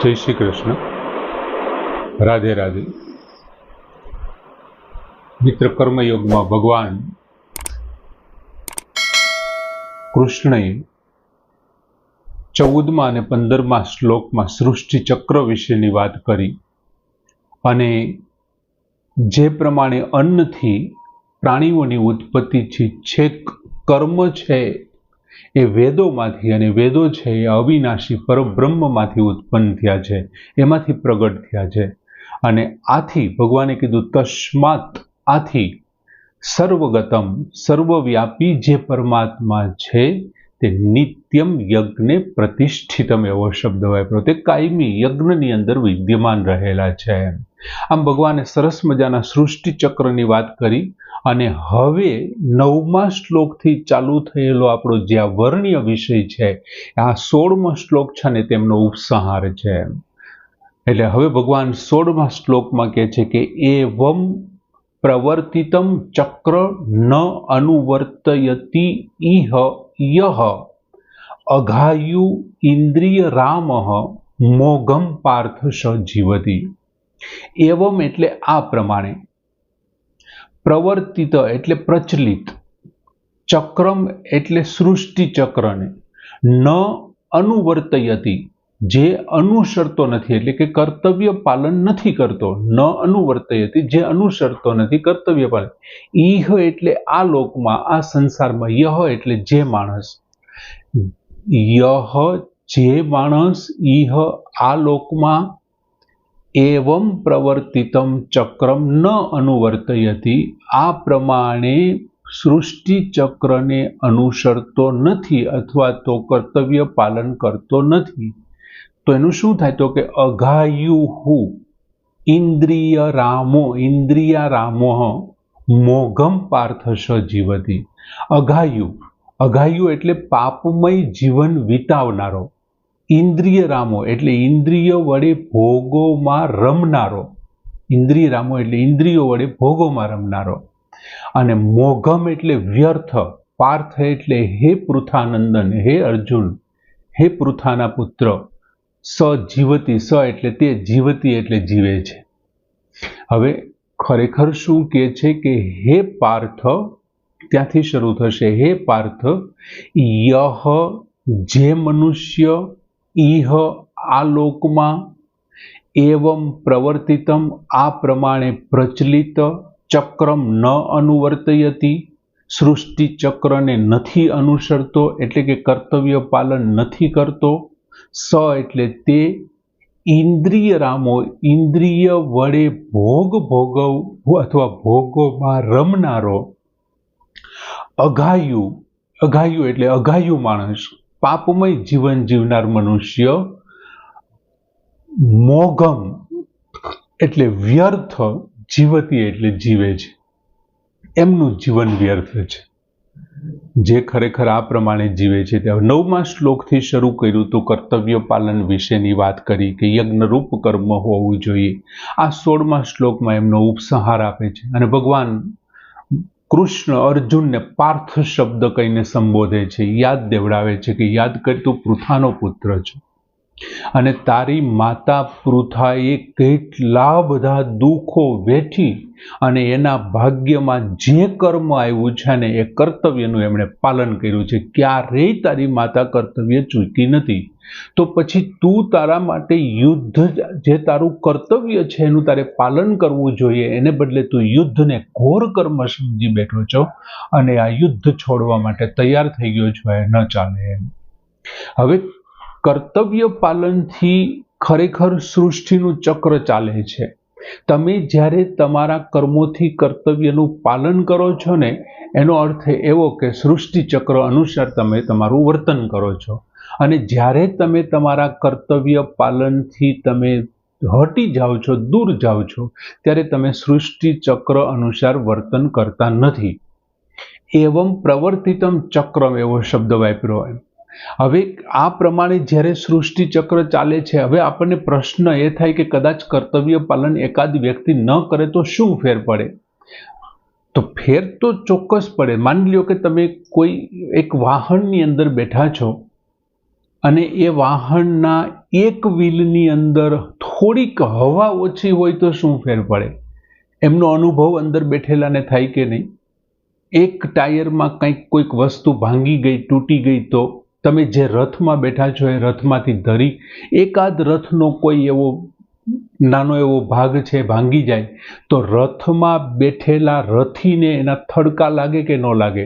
જય શ્રી કૃષ્ણ, રાધે રાધે. મિત્ર, કર્મયોગમાં ભગવાન કૃષ્ણએ 14મા અને 15મા શ્લોકમાં સૃષ્ટિ ચક્ર વિશેની વાત કરી અને જે પ્રમાણે અન્નથી પ્રાણીઓની ઉત્પત્તિ છેક કર્મ છે એ વેદોમાંથી, અને વેદો છે એ અવિનાશી પરબ્રહ્મમાંથી ઉત્પન્ન થયા છે, એમાંથી પ્રગટ થયા છે. અને આથી ભગવાને કીધું તસ્માત, આથી સર્વગતમ, સર્વવ્યાપી જે પરમાત્મા છે તે નિત્યમ યજ્ઞે પ્રતિષ્ઠિતમ એવો શબ્દ વાપર્યો. તે કાયમી યજ્ઞની અંદર વિદ્યમાન રહેલા છે. આમ ભગવાને સરસ મજાના સૃષ્ટિ ચક્રની વાત કરી અને હવે 9મા શ્લોકથી ચાલુ થયેલો આપણો જે આ વર્ણ્ય વિષય છે, આ 16મો શ્લોક છે ને તેમનો ઉપસંહાર છે. એટલે હવે ભગવાન 16મા શ્લોકમાં કહે છે કે એવમ પ્રવર્તિતમ ચક્ર ન અનુવર્તયતિ ઇહ યહ અઘાયુ ઇન્દ્રિય રામ મોઘમ પાર્થ સ જીવતી. એવમ એટલે આ પ્રમાણે, પ્રવર્તિત એટલે પ્રચલિત, ચક્રમ એટલે સૃષ્ટિ ચક્રને, ન અનુવર્તયતિ જે અનુસરતો નથી, એટલે કે કર્તવ્ય પાલન નથી કરતો, ન અનુવર્તયતિ જે અનુસરતો નથી કર્તવ્ય પાલન. ઈહ એટલે આ લોકમાં, આ સંસારમાં, યહ એટલે જે માણસ, યહ જે માણસ, ઈહ આ લોકમાં, એવમ પ્રવર્તિતમ ચક્રમ ન અનુવર્તયતિ આ પ્રમાણે સૃષ્ટિ ચક્રને અનુસરતો નથી અથવા તો કર્તવ્ય પાલન કરતો નથી, તો એનું શું થાય? તો કે અઘાયુહુ ઇન્દ્રિય રામો, ઇન્દ્રિયા રામો મોઘમ પાર્થ સ જીવતી. અઘાયુ, અઘાયુ એટલે પાપમય જીવન વિતાવનારો, ઇન્દ્રિય રામો એટલે ઇન્દ્રિય વડે ભોગોમાં રમનારો, ઇન્દ્રિય રામો એટલે ઇન્દ્રિયો વડે ભોગોમાં રમનારો, અને મોઘમ એટલે વ્યર્થ, પાર્થ એટલે હે પૃથાનંદન, હે અર્જુન, હે પૃથાના પુત્ર, સ જીવતી, સ એટલે તે, જીવતી એટલે જીવે છે. હવે ખરેખર શું કહે છે કે હે પાર્થ, ત્યાંથી શરૂ થશે, હે પાર્થ, યહ જે મનુષ્ય, ઇહ આ લોકમાં, એવમ પ્રવર્તિતમ આ પ્રમાણે પ્રચલિત, ચક્રમ ન અનુવર્તયતિ સૃષ્ટિ ચક્રને નથી અનુસરતો, એટલે કે કર્તવ્ય પાલન નથી કરતો, સ એટલે તે, ઇન્દ્રિય રામો ઇન્દ્રિય વડે ભોગવ અથવા ભોગોમાં રમનારો, અઘાયુ, અઘાયુ એટલે અઘાયુ માણસ, પાપમય જીવન જીવનાર મનુષ્ય, મોઘમ એટલે વ્યર્થ, જીવતી એટલે જીવે છે, એમનું જીવન વ્યર્થ છે. જે ખરેખર આ પ્રમાણે જીવે છે. ત્યાં 9મા શ્લોકથી શરૂ કર્યું તો કર્તવ્ય પાલન વિશેની વાત કરી કે યજ્ઞરૂપ કર્મ હોવું જોઈએ. આ 16મા શ્લોકમાં એમનો ઉપસંહાર આપે છે અને ભગવાન કૃષ્ણ અર્જુનને પાર્થ શબ્દ કહીને સંબોધે છે, યાદ દેવડાવે છે કે યાદ કર, તું પૃથાનો પુત્ર છે અને તારી માતા પૃથાએ કેટલા બધા દુઃખો વેઠી અને એના ભાગ્યમાં જે કર્મ આવ્યું છે ને એ કર્તવ્યનું એમણે પાલન કર્યું છે. ક્યારેય તારી માતા કર્તવ્ય ચૂકી નથી. તો પછી તું તારા માટે યુદ્ધ, જે તારું કર્તવ્ય છે એનું તારે પાલન કરવું જોઈએ, એને બદલે તું યુદ્ધને ઘોર કર્મ સમજી બેઠો છો અને આ યુદ્ધ છોડવા માટે તૈયાર થઈ ગયો છો, એ ન ચાલે એમ. હવે કર્તવ્ય પાલનથી ખરેખર સૃષ્ટિનું ચક્ર ચાલે છે. તમે જ્યારે તમારા કર્મોથી કર્તવ્યનું પાલન કરો છો ને, એનો અર્થ એવો કે સૃષ્ટિ ચક્ર અનુસાર તમે તમારું વર્તન કરો છો, અને જ્યારે તમે તમારા કર્તવ્ય પાલનથી તમે હટી જાઓ છો, દૂર જાઓ છો, ત્યારે તમે સૃષ્ટિ ચક્ર અનુસાર વર્તન કરતા નથી. એવમ પ્રવર્તિતમ ચક્રમ એવો શબ્દ વાપર્યો. હવે આ પ્રમાણે જ્યારે સૃષ્ટિ ચક્ર ચાલે છે, હવે આપણને પ્રશ્ન એ થાય કે કદાચ કર્તવ્ય પાલન એકાદ વ્યક્તિ ન કરે તો શું ફેર પડે? તો ફેર તો ચોક્કસ પડે. માની લો કે તમે કોઈ એક વાહનની અંદર બેઠા છો અને એ વાહનના એક વ્હીલની અંદર થોડીક હવા ઓછી હોય તો શું ફેર પડે? એમનો અનુભવ અંદર બેઠેલાને થાય કે નહીં? એક ટાયરમાં કોઈક વસ્તુ ભાંગી ગઈ, તૂટી ગઈ તો તમે જે રથમાં બેઠા છો એ રથમાંથી ધરી એકાદ રથનો કોઈ એવો નાનો એવો ભાગ છે ભાંગી જાય તો રથમાં બેઠેલા રથીને એના થડકા લાગે કે ન લાગે?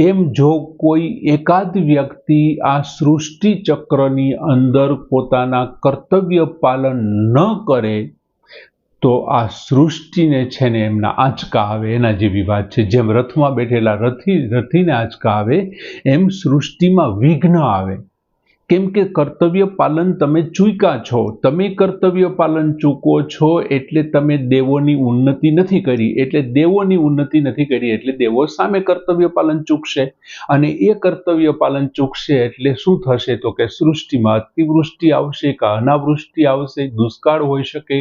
એમ જો કોઈ એકાદ વ્યક્તિ આ સૃષ્ટિ ચક્રની અંદર પોતાના કર્તવ્ય પાલન ન કરે તો આ સૃષ્ટિને છે ને એમના આંચકા આવે, એના જેવી વાત છે. જેમ રથમાં બેઠેલા રથીને આંચકા આવે એમ સૃષ્ટિમાં વિઘ્ન આવે. કેમ કે કર્તવ્ય પાલન તમે ચૂક્યા છો. તમે કર્તવ્ય પાલન ચૂકો છો એટલે તમે દેવોની ઉન્નતિ નથી કરી, એટલે દેવોની ઉન્નતિ નથી કરી એટલે દેવો સામે કર્તવ્ય પાલન ચૂકશે, અને એ કર્તવ્ય પાલન ચૂકશે એટલે શું થશે તો કે સૃષ્ટિમાં અતિવૃષ્ટિ આવશે કે અનાવૃષ્ટિ આવશે, દુષ્કાળ હોઈ શકે,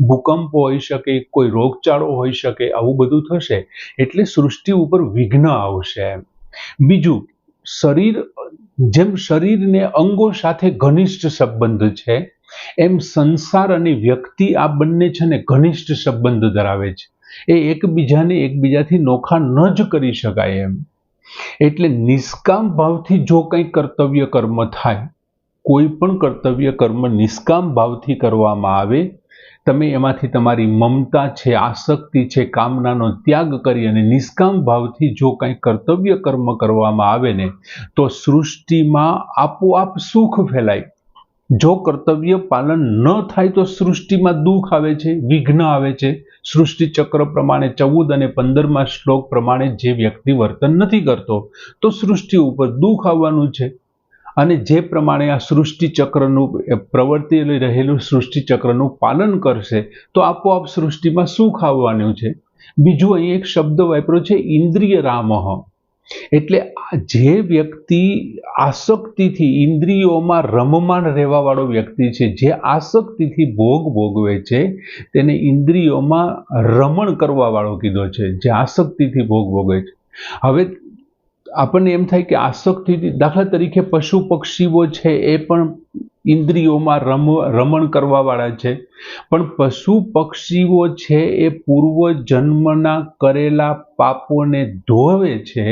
ભૂકંપ હોઈ શકે, કોઈ રોગચાળો હોઈ શકે, આવું બધું થશે એટલે સૃષ્ટિ ઉપર વિઘ્ન આવશે. બીજું, જેમ શરીરને અંગો સાથે ઘનિષ્ઠ સંબંધ છે એમ સંસાર અને વ્યક્તિ આ બંને છે ને ઘનિષ્ઠ સંબંધ ધરાવે છે. એ એકબીજાથી નોખા ન જ કરી શકાય એમ. એટલે નિષ્કામ ભાવથી જો કંઈ કર્તવ્ય કર્મ થાય, કોઈ પણ કર્તવ્ય કર્મ નિષ્કામ ભાવથી કરવામાં આવે, તમે એમાંથી તમારી મમતા છે, આસક્તિ છે, કામનાનો ત્યાગ કરી અને નિષ્કામ ભાવથી જો કંઈ કર્તવ્ય કર્મ કરવામાં આવે ને તો સૃષ્ટિમાં આપોઆપ સુખ ફેલાય. જો કર્તવ્ય પાલન ન થાય તો સૃષ્ટિમાં દુઃખ આવે છે, વિઘ્ન આવે છે. સૃષ્ટિ ચક્ર પ્રમાણે 14 અને 15મા શ્લોક પ્રમાણે જે વ્યક્તિ વર્તન નથી કરતો તો સૃષ્ટિ ઉપર દુઃખ આવવાનું છે. અને જે પ્રમાણે આ સૃષ્ટિ ચક્રનું પ્રવર્તી રહેલું સૃષ્ટિ ચક્રનું પાલન કરશે તો આપોઆપ સૃષ્ટિમાં સુખ આવવાનું છે. બીજું અહીં એક શબ્દ વાપર્યો છે ઇન્દ્રિય રામઃ, એટલે જે વ્યક્તિ આસક્તિથી ઇન્દ્રિયોમાં રમમાણ રહેવા વાળો વ્યક્તિ છે, જે આસક્તિથી ભોગ ભોગવે છે તેને ઇન્દ્રિયોમાં રમણ કરવા વાળો કીધો છે, જે આસક્તિથી ભોગ ભોગવે છે. હવે આપણને એમ થાય કે આસક્તિથી, દાખલા તરીકે પશુ પક્ષીઓ છે એ પણ ઇન્દ્રિયોમાં રમણ કરવા વાળા છે, પણ પશુ પક્ષીઓ છે એ પૂર્વ જન્મના કરેલા પાપોને ધોવે છે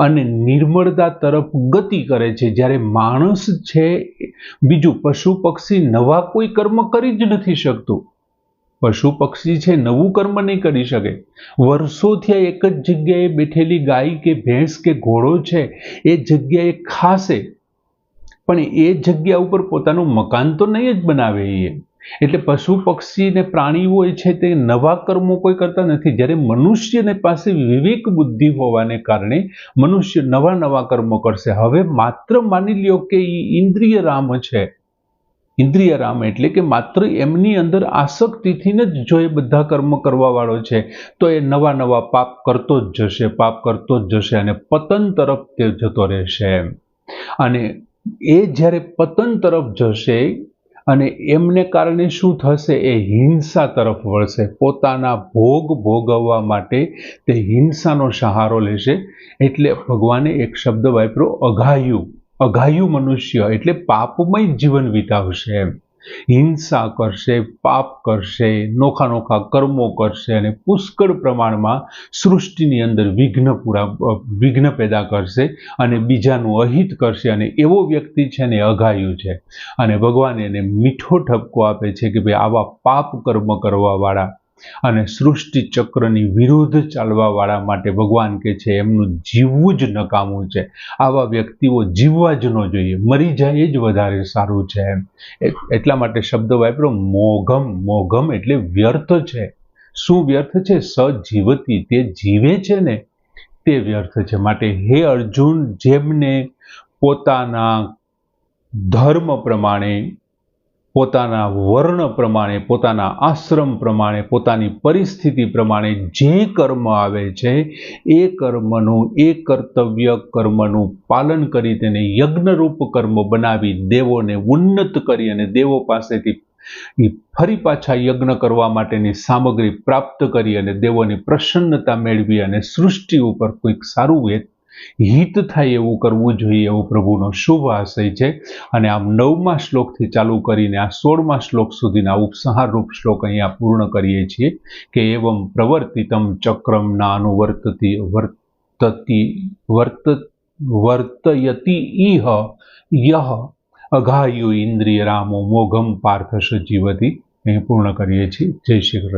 અને નિર્મળતા તરફ ગતિ કરે છે. જ્યારે માણસ છે, બીજું પશુ પક્ષી નવા કોઈ કર્મ કરી જ નથી શકતું. પશુ પક્ષી છે નવું કર્મ નહીં કરી શકે. વર્ષોથી એક જ જગ્યાએ બેઠેલી ગાય કે ભેંસ કે ઘોડો છે એ જગ્યાએ ખાશે, પણ એ જગ્યા ઉપર પોતાનું મકાન તો નહીં જ બનાવે. એટલે પશુ પક્ષી ને પ્રાણીઓ છે તે નવા કર્મો કોઈ કરતા નથી. જ્યારે મનુષ્યને પાસે વિવેક બુદ્ધિ હોવાને કારણે મનુષ્ય નવા કર્મો કરશે. હવે માત્ર માની લ્યો કે ઇન્દ્રિય રામ છે, ઇન્દ્રિય રામ એટલે કે માત્ર એમની અંદર આસક્તિથી જ જો એ બધા કર્મ કરવા વાળો છે તો એ નવા પાપ કરતો જ જશે, પાપ કરતો જ જશે અને પતન તરફ તે જતો રહેશે. અને એ જ્યારે પતન તરફ જશે અને એમને કારણે શું થશે, એ હિંસા તરફ વળશે. પોતાના ભોગ ભોગવવા માટે તે હિંસાનો સહારો લેશે. એટલે ભગવાને એક શબ્દ વાપર્યો અઘાયુ મનુષ્ય, એટલે પાપમય જીવન વિતાવશે. હિંસા કરશે, પાપ કરશે, નોખા કર્મો કરશે અને પુષ્કળ પ્રમાણમાં સૃષ્ટિની અંદર વિઘ્ન પેદા કરશે અને બીજાનું અહિત કરશે. અને એવો વ્યક્તિ છે ને અઘાયુ છે. અને ભગવાન એને મીઠો ઠપકો આપે છે કે ભાઈ આવા પાપ કર્મ કરવા વાળા અને સૃષ્ટિ ચક્રની વિરુદ્ધ ચાલવા વાળા માટે ભગવાન કે છે એમનું જીવવું જ નકામું છે. આવા વ્યક્તિઓ જીવવા જ ન જોઈએ, મરી જાય એ જ વધારે સારું છે. એટલા માટે શબ્દ વાપરો મોઘમ એટલે વ્યર્થ છે. શું વ્યર્થ છે? સજીવતી, તે જીવે છે ને તે વ્યર્થ છે. માટે હે અર્જુન, જેમને પોતાના ધર્મ પ્રમાણે, પોતાના વર્ણ પ્રમાણે, પોતાના આશ્રમ પ્રમાણે, પોતાની પરિસ્થિતિ પ્રમાણે જે કર્મ આવે છે એ કર્મનું, એ કર્તવ્ય કર્મનું પાલન કરી તેને યજ્ઞરૂપ કર્મ બનાવી દેવોને ઉન્નત કરી અને દેવો પાસેથી ફરી પાછા યજ્ઞ કરવા માટેની સામગ્રી પ્રાપ્ત કરી અને દેવોની પ્રસન્નતા મેળવી અને સૃષ્ટિ ઉપર કોઈક સારું હિત થાય એવું કરવું જોઈએ એવો પ્રભુનો શુભ આશય છે. અને આમ 9મા શ્લોકથી ચાલુ કરીને આ 16મા શ્લોક સુધીના ઉપસંહારરૂપ શ્લોક અહીંયા પૂર્ણ કરીએ છીએ કે એવમ પ્રવર્તિતમ ચક્રમ નાનુવર્તતી વર્તયતિ ઇહ યહ અઘાયુ ઇન્દ્રિય રામો મોઘમ પાર્થસ જીવતી. અહીં પૂર્ણ કરીએ છીએ. જય શ્રી કૃષ્ણ.